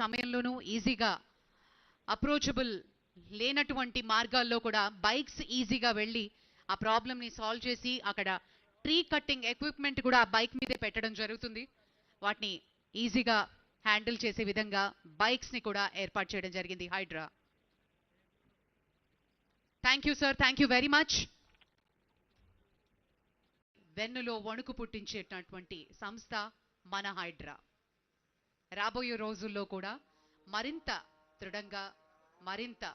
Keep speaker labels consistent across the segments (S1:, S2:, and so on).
S1: సమయంలోనూ ఈజీగా అప్రోచబుల్ లేనటువంటి మార్గాల్లో కూడా బైక్స్ ఈజీగా వెళ్ళి ఆ ప్రాబ్లమ్ని సాల్వ్ చేసి అక్కడ ట్రీ కట్టింగ్ ఎక్విప్మెంట్ కూడా ఆ బైక్ మీదే పెట్టడం జరుగుతుంది. వాటిని ఈజీగా హ్యాండిల్ చేసే విధంగా బైక్స్ని కూడా ఏర్పాటు చేయడం జరిగింది Hydraa. Thank you sir, thank you very much. వెన్నులో వణుకు పుట్టించేటటువంటి సంస్థ మన హైడ్రా. రాబోయే రోజుల్లో కూడా మరింత దృఢంగా మరింత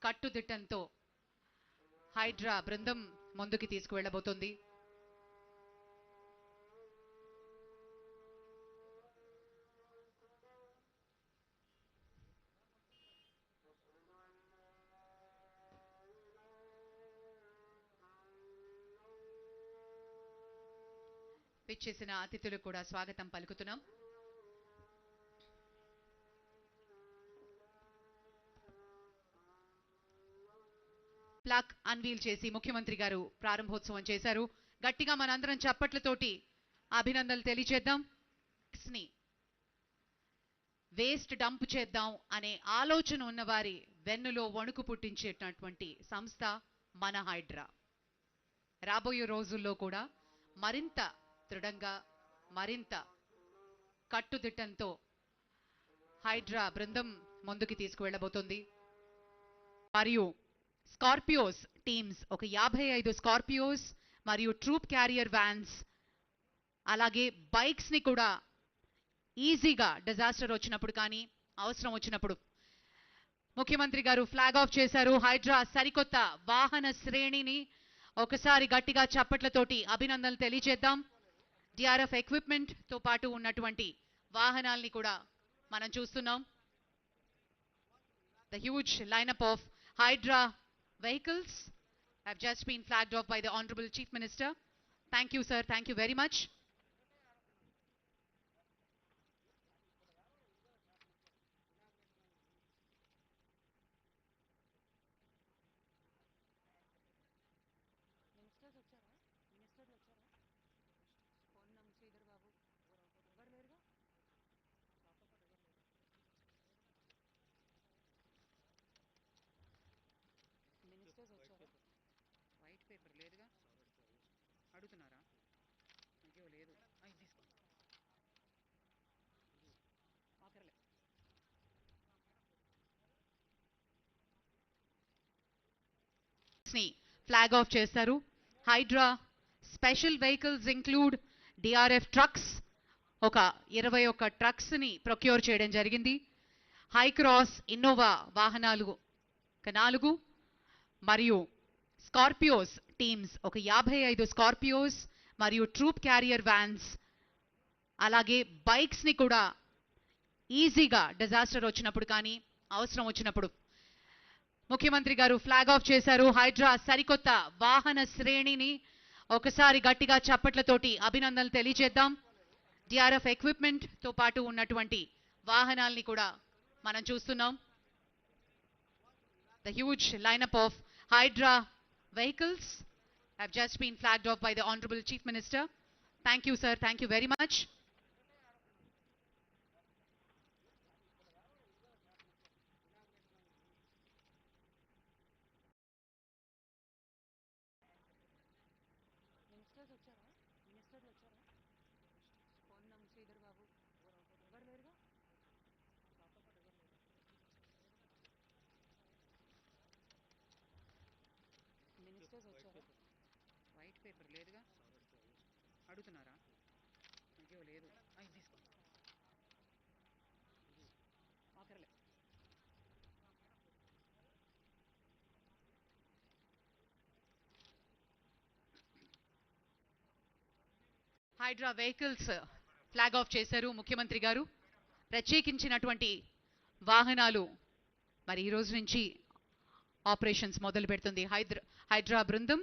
S1: కట్టుదిట్టంతో హైడ్రా బృందం ముందుకు తీసుకువెళ్ళబోతోంది. పిచ్చేసిన అతిథులకు కూడా స్వాగతం పలుకుతున్నాం. ప్లాక్ అన్వీల్ చేసి ముఖ్యమంత్రి గారు ప్రారంభోత్సవం చేశారు. గట్టిగా మనందరం చప్పట్లతోటి అభినందనలు తెలియజేద్దాం. వేస్ట్ డంప్ చేద్దాం అనే ఆలోచన ఉన్నవారి వెన్నులో వణుకు పుట్టించేటటువంటి సంస్థ మన హైడ్రా. రాబోయే రోజుల్లో కూడా మరింత దృఢంగా మరింత కట్టుదిట్టంతో హైడ్రా బృందం ముందుకు తీసుకువెళ్ళబోతోంది. మరియు స్కార్పియోస్ టీమ్స్ ఒక 55 స్కార్పియోస్ మరియు ట్రూప్ క్యారియర్ వ్యాన్స్ అలాగే బైక్స్ ని కూడా ఈజీగా డిజాస్టర్ వచ్చినప్పుడు కానీ అవసరం వచ్చినప్పుడు ముఖ్యమంత్రి గారు ఫ్లాగ్ ఆఫ్ చేశారు. హైడ్రా సరికొత్త వాహన శ్రేణిని ఒకసారి గట్టిగా చప్పట్లతోటి అభినందనలు తెలియజేద్దాం. డిఆర్ఎఫ్ ఎక్విప్మెంట్ తో పాటు ఉన్నటువంటి వాహనాల్ని కూడా మనం చూస్తున్నాం. The huge lineup of Hydra vehicles have just been flagged off by the Honorable Chief Minister. Thank you, sir. Thank you very much. White paper లేదుగా అడుగుతున్నారా? అయ్యో లేదు, ఫ్లాగ్ ఆఫ్ చేస్తారు. Hydraa special vehicles include DRF trucks, ఒక 21 trucks ని procure చేయడం జరిగింది. High cross Innova వాహనాలు 4 మరియు స్కార్పియోస్ టీమ్స్ ఒక 55 స్కార్పియోస్ మరియు ట్రూప్ క్యారియర్ వ్యాన్స్ అలాగే బైక్స్ ని కూడా ఈజీగా డిజాస్టర్ వచ్చినప్పుడు కానీ అవసరం వచ్చినప్పుడు ముఖ్యమంత్రి గారు ఫ్లాగ్ ఆఫ్ చేశారు. హైడ్రా సరికొత్త వాహన శ్రేణిని ఒకసారి గట్టిగా చప్పట్లతోటి అభినందనలు తెలియజేద్దాం. డిఆర్ఎఫ్ ఎక్విప్మెంట్ తో పాటు ఉన్నటువంటి వాహనాల్ని కూడా మనం చూస్తున్నాం. The huge lineup of Hydra vehicles have just been flagged off by the Honorable Chief Minister. Thank you, sir. Thank you very much. White paper లేదుగా అడుగుతున్నారా? అయ్యో లేదు, హైడ్రా వెహికల్స్ ఫ్లాగ్ ఆఫ్ చేశారు ముఖ్యమంత్రి గారు. ప్రత్యేకించినటువంటి వాహనాలు మరి ఈ రోజు నుంచి ఆపరేషన్స్ మొదలు పెడుతుంది హైడ్రా బృందం.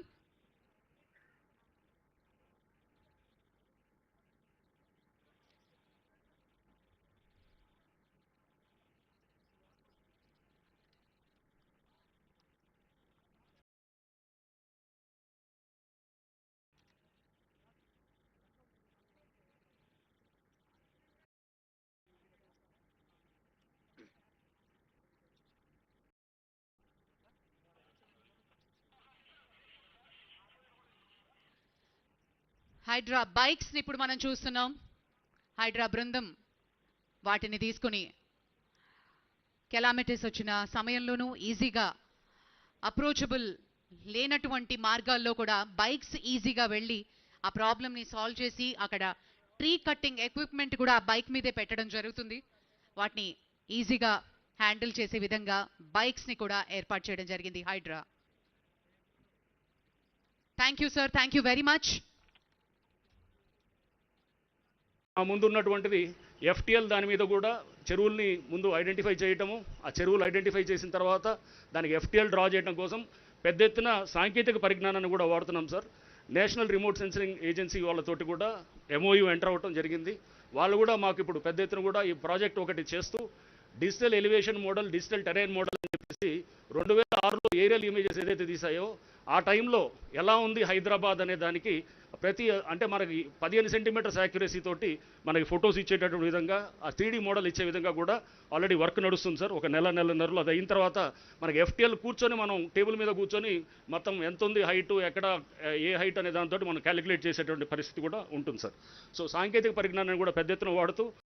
S1: హైడ్రా బైక్స్ని ఇప్పుడు మనం చూస్తున్నాం. హైడ్రా బృందం వాటిని తీసుకుని కెలామిటీస్ వచ్చిన సమయంలోనూ ఈజీగా అప్రోచబుల్ లేనటువంటి మార్గాల్లో కూడా బైక్స్ ఈజీగా వెళ్ళి ఆ ప్రాబ్లమ్ని సాల్వ్ చేసి అక్కడ ట్రీ కట్టింగ్ ఎక్విప్మెంట్ కూడా ఆ బైక్ మీదే పెట్టడం జరుగుతుంది. వాటిని ఈజీగా హ్యాండిల్ చేసే విధంగా బైక్స్ని కూడా ఏర్పాటు చేయడం జరిగింది Hydraa. Thank you sir, thank you very much.
S2: ముందు ఉన్నటువంటిది ఎఫ్టిఎల్, దాని మీద కూడా చెరువుల్ని ముందు ఐడెంటిఫై చేయటము, ఆ చెరువులు ఐడెంటిఫై చేసిన తర్వాత దానికి ఎఫ్టిఎల్ డ్రా చేయడం కోసం పెద్ద ఎత్తున సాంకేతిక పరిజ్ఞానాన్ని కూడా వాడుతున్నాం sir. National remote sensing agency వాళ్ళతోటి కూడా ఎంఓయూ ఎంటర్ అవ్వటం జరిగింది. వాళ్ళు కూడా మాకు ఇప్పుడు పెద్ద ఎత్తున కూడా ఈ ప్రాజెక్ట్ ఒకటి చేస్తూ digital elevation model, digital terrain model అని చెప్పేసి 2006లో ఏరియల్ ఇమేజెస్ ఏదైతే తీసాయో ఆ టైంలో ఎలా ఉంది హైదరాబాద్ అనే దానికి అంటే మనకి 15 సెంటీమీటర్స్ యాక్యురసీ తోటి మనకి ఫొటోస్ ఇచ్చేటటువంటి విధంగా ఆ 3D మోడల్ ఇచ్చే విధంగా కూడా ఆల్రెడీ వర్క్ నడుస్తుంది సార్. ఒక నెలన్నరలో అది అయిన తర్వాత మనకి ఎఫ్టిఎల్ కూర్చొని మనం టేబుల్ మీద కూర్చొని మొత్తం ఎంత ఉంది హైట్, ఎక్కడ ఏ హైట్ అనే దాంతో మనం క్యాలిక్యులేట్ చేసేటువంటి పరిస్థితి కూడా ఉంటుంది సార్. సో సాంకేతిక పరిజ్ఞానాన్ని కూడా పెద్ద ఎత్తున వాడుతూ